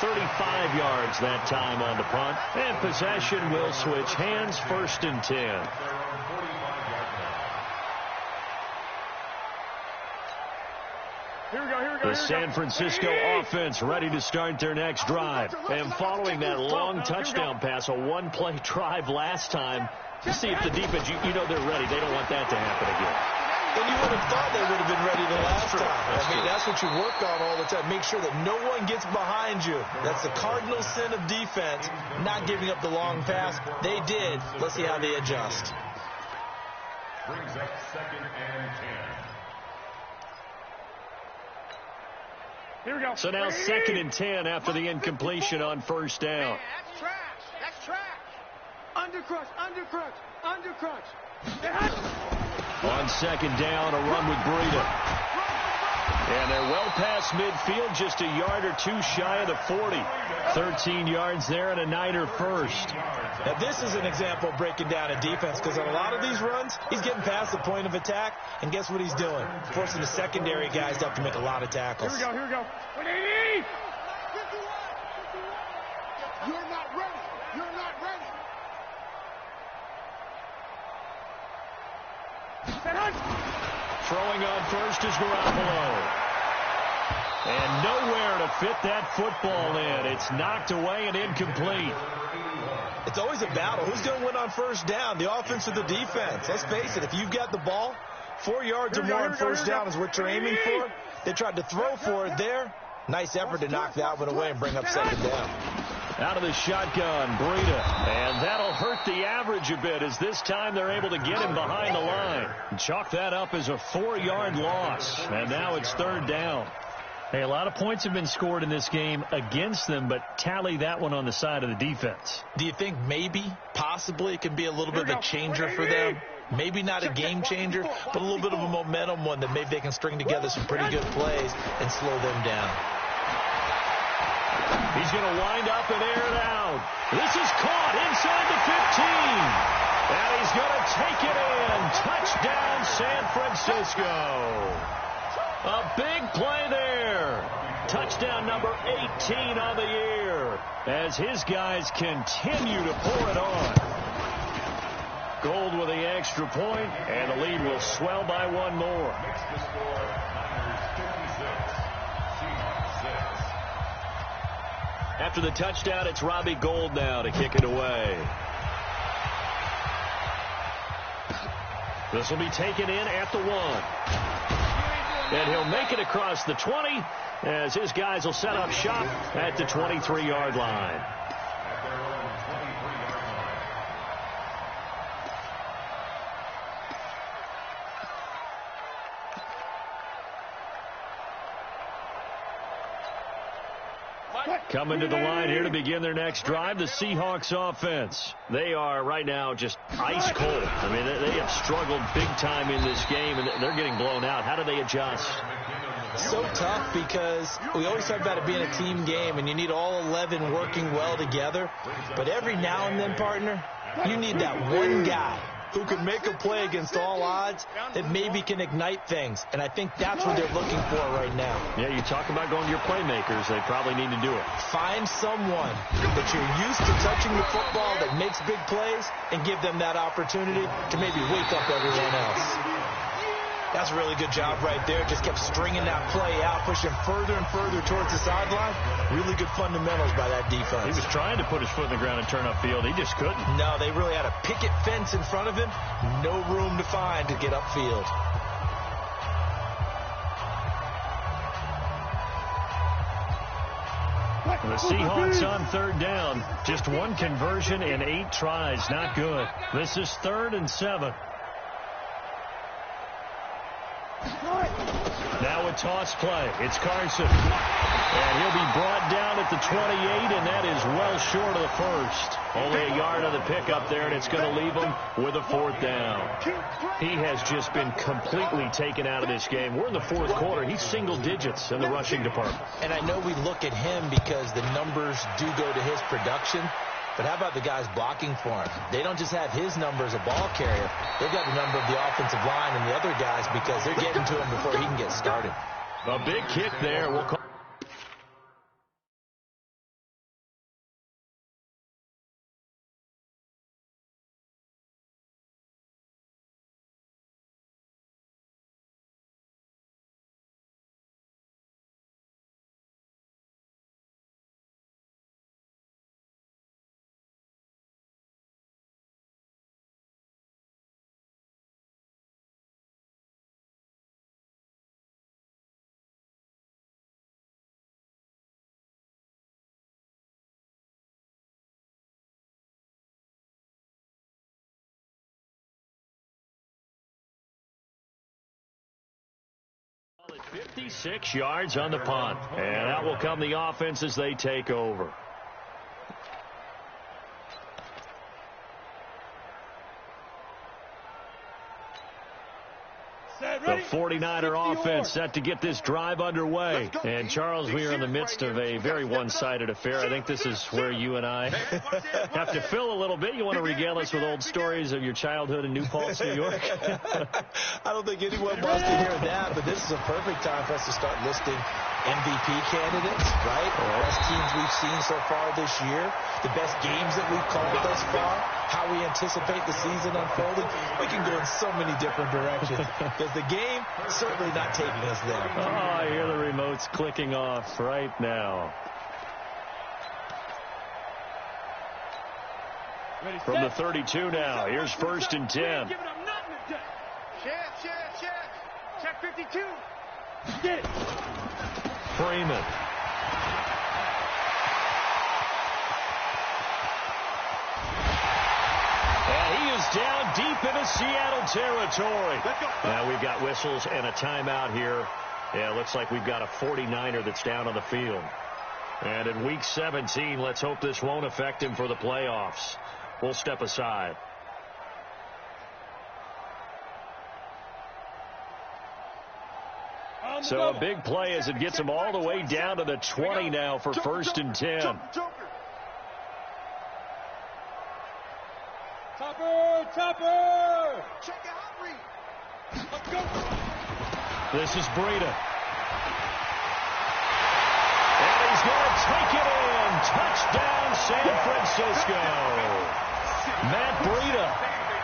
35 yards that time on the punt. And possession will switch hands, 1st and 10. The San Francisco offense ready to start their next drive. And following that long touchdown pass, a one-play drive last time, to see if the defense, you know they're ready. They don't want that to happen again. And you would have thought they would have been ready the last time. I mean, that's what you work on all the time. Make sure that no one gets behind you. That's the cardinal sin of defense, not giving up the long pass. They did. Let's see how they adjust. Brings up 2nd and 10. Here we go. So now 2nd and 10 after the incompletion on 1st down. That's trash. That's trash. Undercrush, undercrush, undercrush. On 2nd down, a run with Breida. And they're well past midfield, just a yard or 2 shy of the 40. 13 yards there and a Niner first. Now, this is an example of breaking down a defense, because on a lot of these runs, he's getting past the point of attack, and guess what he's doing? Forcing the secondary guys to have to make a lot of tackles. Here we go. 180! You're not ready. You're not ready. Throwing on first is Garoppolo. And nowhere to fit that football in. It's knocked away and incomplete. It's always a battle. Who's going to win on 1st down, the offense or the defense? Let's face it, if you've got the ball, 4 yards or more on 1st down is what you're aiming for. They tried to throw for it there. Nice effort to knock that one away and bring up 2nd down. Out of the shotgun, Breida. And that'll hurt the average a bit, as this time they're able to get him behind the line. Chalk that up as a 4-yard loss. And now it's 3rd down. Hey, a lot of points have been scored in this game against them, but tally that one on the side of the defense. Do you think maybe, possibly, it can be a little bit of a changer for them? Maybe not a game changer, but a little bit of a momentum one that maybe they can string together some pretty good plays and slow them down. He's going to wind up and air it out. This is caught inside the 15. And he's going to take it in. Touchdown, San Francisco. A big play there. Touchdown number 18 on the year as his guys continue to pour it on. Gold with the extra point, and the lead will swell by 1 more. Makes the score Niners 56, Seahawks 6. After the touchdown, it's Robbie Gould now to kick it away. This will be taken in at the 1. And he'll make it across the 20 as his guys will set up shop at the 23-yard line. At their own 23-yard line. Coming to the line here to begin their next drive, the Seahawks offense. They are right now just ice cold. I mean, they have struggled big time in this game, and they're getting blown out. How do they adjust? So tough, because we always talk about it being a team game, and you need all 11 working well together. But every now and then, partner, you need that one guy who can make a play against all odds that maybe can ignite things. And I think that's what they're looking for right now. Yeah, you talk about going to your playmakers. They probably need to do it. Find someone that you're used to touching the football that makes big plays and give them that opportunity to maybe wake up everyone else. That's a really good job right there. Just kept stringing that play out, pushing further and further towards the sideline. Really good fundamentals by that defense. He was trying to put his foot in the ground and turn upfield. He just couldn't. No, they really had a picket fence in front of him. No room to find to get upfield. The Seahawks on third down. Just one conversion in 8 tries. Not good. This is 3rd and 7. Now a toss play. It's Carson. And he'll be brought down at the 28, and that is well short of the first. Only a yard on the pickup there, and it's going to leave him with a 4th down. He has just been completely taken out of this game. We're in the 4th quarter. He's single digits in the rushing department. And I know we look at him because the numbers do go to his production. But how about the guys blocking for him? They don't just have his number as a ball carrier. They've got the number of the offensive line and the other guys because they're getting to him before he can get started. A big kick there. We'll call. At 56 yards on the punt. And out will come the offense as they take over. The 49er offense set to get this drive underway. And, Charles, we are in the midst of a very one-sided affair. I think this is where you and I have to fill a little bit. You want to regale us with old stories of your childhood in New Paltz, New York? I don't think anyone wants to hear that, but this is a perfect time for us to start listing MVP candidates, right? The best teams we've seen so far this year, the best games that we've called thus far, how we anticipate the season unfolding. We can go in so many different directions because the game is certainly not taking us there. Oh, I hear the remotes clicking off right now. From the 32 now, here's 1st and 10. Check 52. Get it. Freeman. And he is down deep into Seattle territory. Now we've got whistles and a timeout here. Yeah, it looks like we've got a 49er that's down on the field. And in week 17, let's hope this won't affect him for the playoffs. We'll step aside. So a big play as it gets him all the way down to the 20 now for 1st and 10. Topper! Check it out, Reed. Let's go. This is Breida. And he's going to take it in. Touchdown, San Francisco. Matt Breida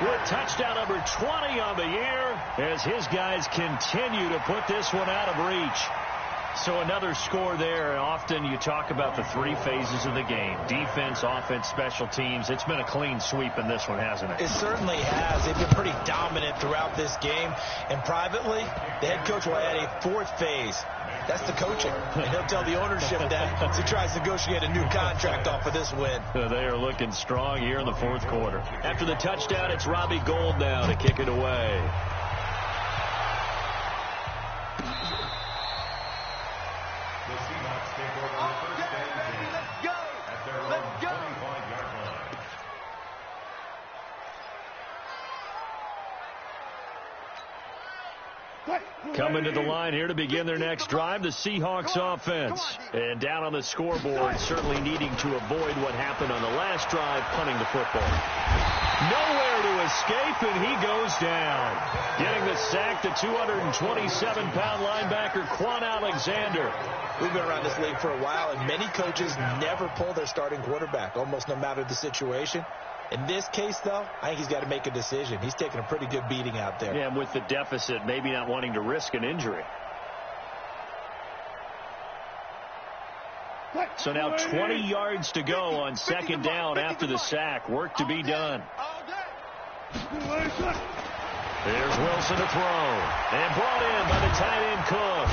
with touchdown number 20 on the year as his guys continue to put this one out of reach. So another score there. And often you talk about the 3 phases of the game. Defense, offense, special teams. It's been a clean sweep in this one, hasn't it? It certainly has. They've been pretty dominant throughout this game. And privately, the head coach will add a 4th phase. That's the coaching. And he'll tell the ownership that as he tries to negotiate a new contract off of this win. They are looking strong here in the 4th quarter. After the touchdown, it's Robbie Gould now to kick it away. The Seahawks take over the first game at their own 25-yard line. Coming to the line here to begin their next drive, the Seahawks offense. And down on the scoreboard, certainly needing to avoid what happened on the last drive, punting the football. Nowhere to escape, and he goes down. Getting the sack, the 227-pound linebacker, Quan Alexander. We've been around this league for a while, and many coaches never pull their starting quarterback, almost no matter the situation. In this case, though, I think he's got to make a decision. He's taking a pretty good beating out there. Yeah, and with the deficit, maybe not wanting to risk an injury. So now 20 yards to go on second down after the sack. Work to be done. There's Wilson to throw. And brought in by the tight end Cook.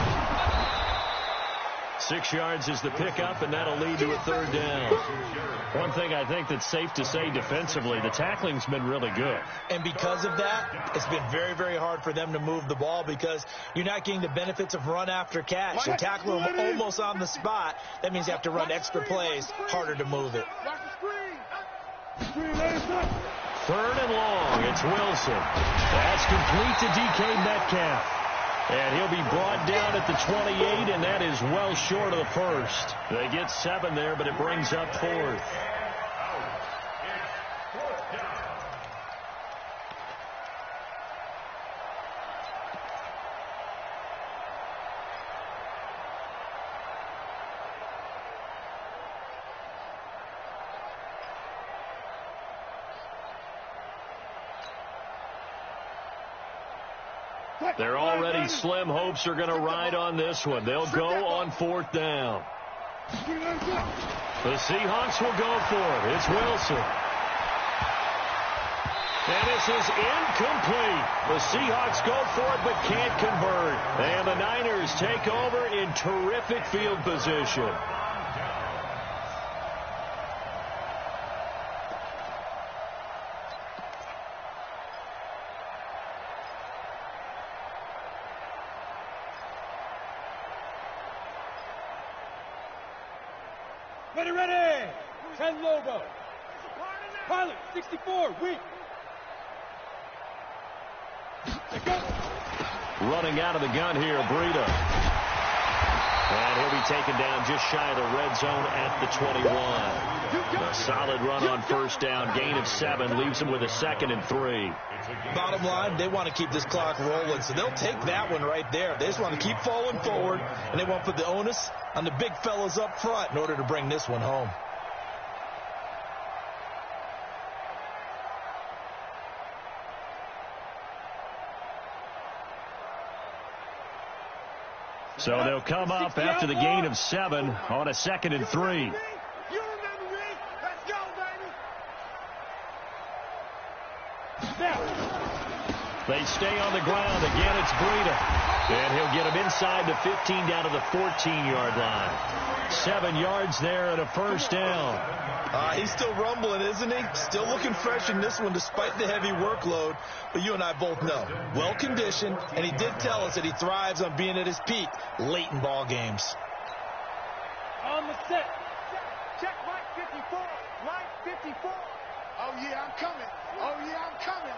6 yards is the pickup, and that'll lead to a third down. One thing I think that's safe to say defensively, the tackling's been really good. And because of that, it's been very, very hard for them to move the ball because you're not getting the benefits of run after catch. You tackle them almost on the spot. That means you have to run extra plays, harder to move it. Third and long. It's Wilson. That's complete to DK Metcalf. And he'll be brought down at the 28, and that is well short of the first. They get 7 there, but it brings up 4th. They're already slim hopes are going to ride on this one. They'll go on 4th down. The Seahawks will go for it. It's Wilson. And this is incomplete. The Seahawks go for it but can't convert. And the Niners take over in terrific field position. Ready. 10 logo. Pilot, 64, weak. Running out of the gun here, Breida. And he'll be taken down just shy of the red zone at the 21. A solid run on first down. Gain of 7 leaves him with a 2nd and 3. Bottom line, they want to keep this clock rolling, so they'll take that one right there. They just want to keep falling forward, and they want to put the onus on the big fellas up front in order to bring this one home. So they'll come up after the gain of 7 on a 2nd and 3. You remember me. Let's go, baby. They stay on the ground. Again, it's Breida. And he'll get him inside the 15 down to the 14-yard line. 7 yards there and a first down. He's still rumbling, isn't he? Still looking fresh in this one despite the heavy workload. But you and I both know, well-conditioned, and he did tell us that he thrives on being at his peak late in ball games. On the set. Check Mike 54. Mike 54. Oh, yeah, I'm coming. Oh, yeah, I'm coming.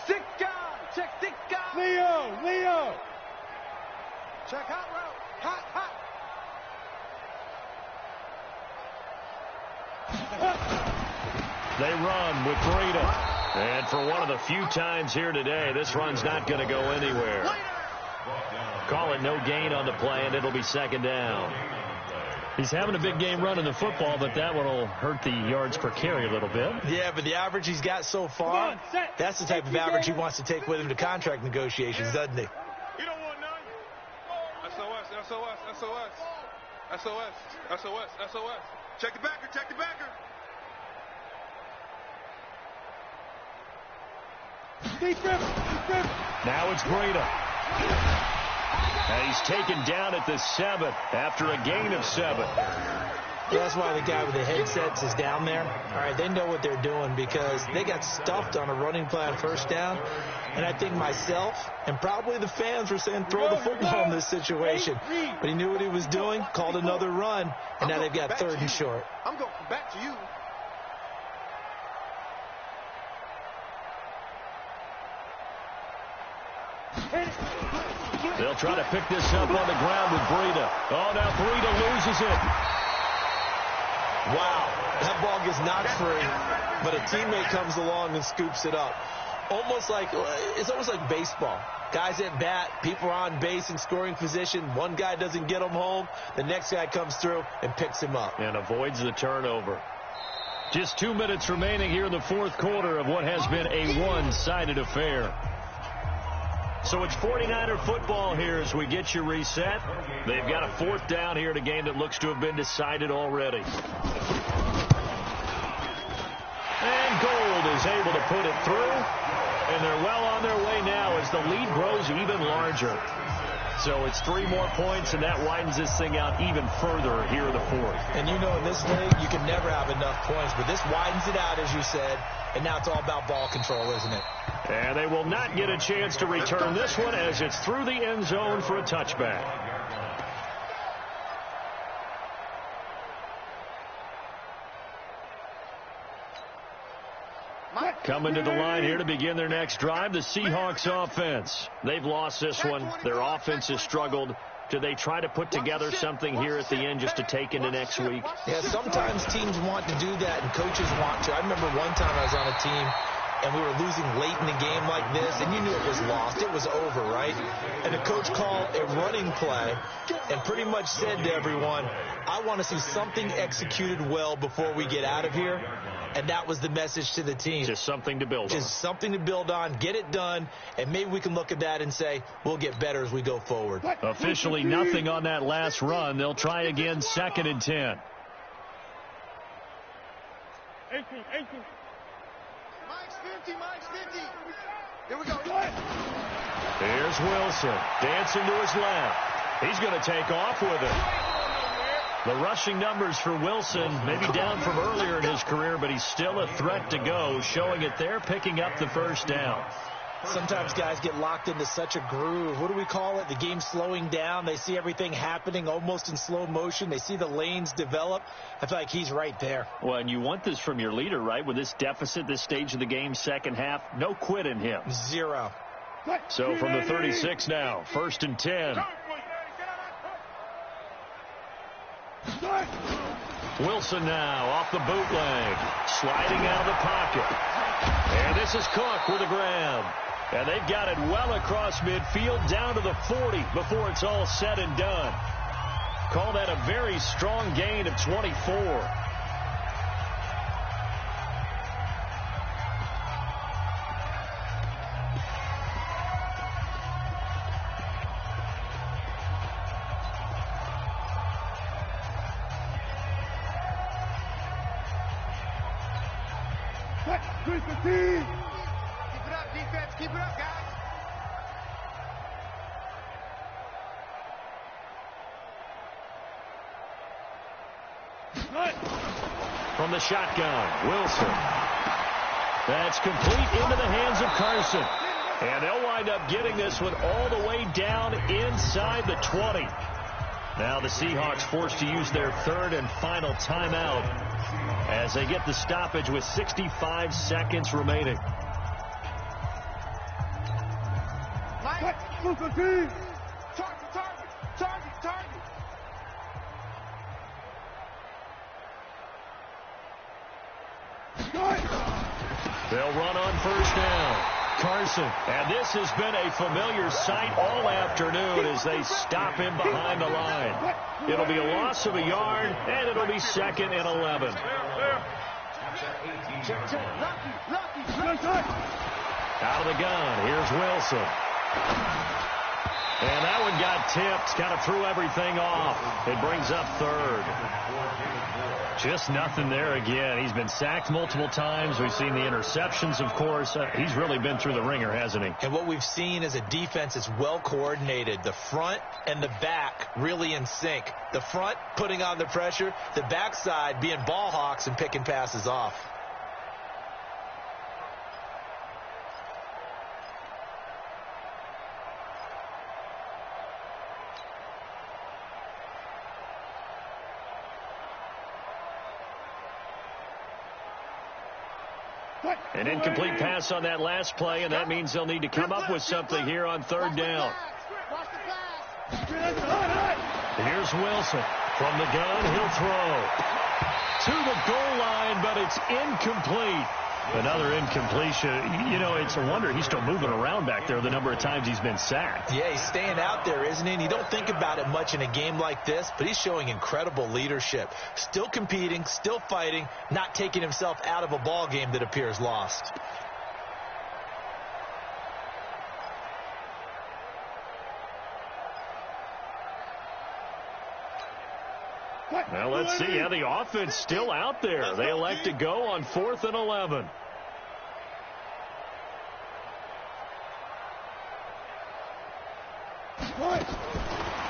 6 guys. Check 6 guys. Leo. Check hot route. Hot. They run with Breida. And for one of the few times here today, this run's not going to go anywhere. Call it no gain on the play, and it'll be 2nd down. He's having a big game running the football, but that one will hurt the yards per carry a little bit. Yeah, but the average he's got so far, that's the type of average he wants to take with him to contract negotiations, doesn't he? You don't want none. SOS. Check the backer. Now it's Breida. And he's taken down at the 7 after a gain of 7. That's why the guy with the headsets is down there. All right, they know what they're doing because they got stuffed on a running play on first down. And I think myself and probably the fans were saying throw the football in this situation. But he knew what he was doing, called another run, and now they've got 3rd and short. I'm going to come back to you. They'll try to pick this up on the ground with Breida. Oh, now Breida loses it. Wow, that ball gets knocked free, but a teammate comes along and scoops it up. It's almost like baseball. Guys at bat, people are on base in scoring position. One guy doesn't get him home. The next guy comes through and picks him up. And avoids the turnover. Just 2 minutes remaining here in the fourth quarter of what has been a one-sided affair. So it's 49er football here as we get you reset. They've got a fourth down here in a game that looks to have been decided already. And Gold is able to put it through. And they're well on their way now as the lead grows even larger. So it's 3 more points, and that widens this thing out even further here in the fourth. And you know in this league, you can never have enough points, but this widens it out, as you said, and now it's all about ball control, isn't it? And they will not get a chance to return this one as it's through the end zone for a touchback. Coming to the line here to begin their next drive, the Seahawks offense. They've lost this one. Their offense has struggled. Do they try to put together something here at the end just to take into next week? Yeah, sometimes teams want to do that and coaches want to. I remember one time I was on a team and we were losing late in the game like this, and you knew it was lost. It was over, right? And the coach called a running play and pretty much said to everyone, I want to see something executed well before we get out of here. And that was the message to the team. Just something to build on. Just something to build on, get it done, and maybe we can look at that and say, we'll get better as we go forward. Officially nothing on that last run. They'll try again, 2nd and 10. 18. Mike's 50. Here we go. Here's Wilson, dancing to his left. He's going to take off with it. The rushing numbers for Wilson maybe down from earlier in his career, but he's still a threat to go, showing it there, picking up the first down. Sometimes guys get locked into such a groove. What do we call it? The game slowing down. They see everything happening almost in slow motion. They see the lanes develop. I feel like he's right there. Well, and you want this from your leader, right? With this deficit, this stage of the game, second half, no quit in him. 0. So from the 36 now, 1st and 10. Wilson now off the bootleg, sliding out of the pocket. And this is Cook with a grab. And they've got it well across midfield down to the 40 before it's all said and done. Call that a very strong gain of 24. Keep it up, defense. Keep it up, guys. From the shotgun, Wilson. That's complete into the hands of Carson. And they'll wind up getting this one all the way down inside the 20. Now the Seahawks forced to use their 3rd and final timeout as they get the stoppage with 65 seconds remaining. Target. They'll run on first down. Carson, and this has been a familiar sight all afternoon as they stop him behind the line. It'll be a loss of a yard, and it'll be 2nd and 11. Out of the gun, here's Wilson. And that one got tipped, kind of threw everything off. It brings up 3rd. Just nothing there again. He's been sacked multiple times. We've seen the interceptions, of course. He's really been through the ringer, hasn't he? And what we've seen is a defense that's well coordinated. The front and the back really in sync. The front putting on the pressure. The backside being ball hawks and picking passes off. An incomplete pass on that last play, and that means they'll need to come up with something here on 3rd down. Here's Wilson. From the gun, he'll throw. To the goal line, but it's incomplete. Another incompletion. You know, it's a wonder he's still moving around back there the number of times he's been sacked. Yeah, he's staying out there, isn't he? And you don't think about it much in a game like this, but he's showing incredible leadership. Still competing, still fighting, not taking himself out of a ball game that appears lost. Well, let's see how the offense still out there. They elect to go on 4th and 11.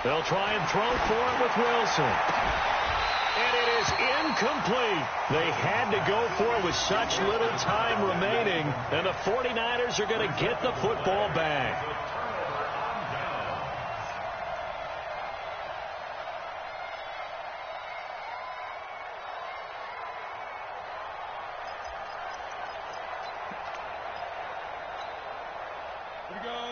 They'll try and throw for it with Wilson. And it is incomplete. They had to go for it with such little time remaining. And the 49ers are going to get the football back.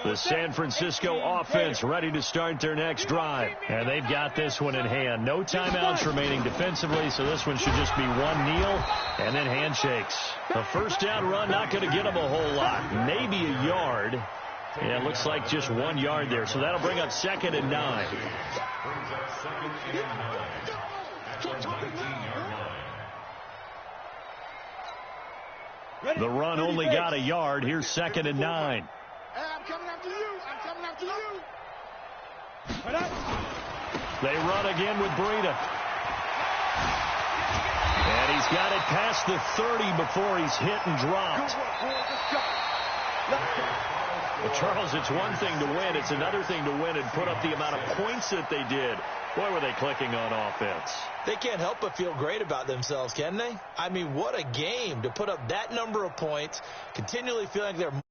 The San Francisco offense ready to start their next drive. And they've got this one in hand. No timeouts remaining defensively, so this one should just be one kneel and then handshakes. A first down run, not going to get them a whole lot. Maybe a yard. Yeah, it looks like just 1 yard there. So that'll bring up 2nd and 9. Brings up 2nd and 9 at the 19-yard line. The run only got a yard. Here's 2nd and 9. I'm coming after you. I'm coming after you. They run again with Breida. And he's got it past the 30 before he's hit and dropped. Well, Charles, it's one thing to win. It's another thing to win and put up the amount of points that they did. Boy, were they clicking on offense. They can't help but feel great about themselves, can they? I mean, what a game to put up that number of points, continually feeling like they're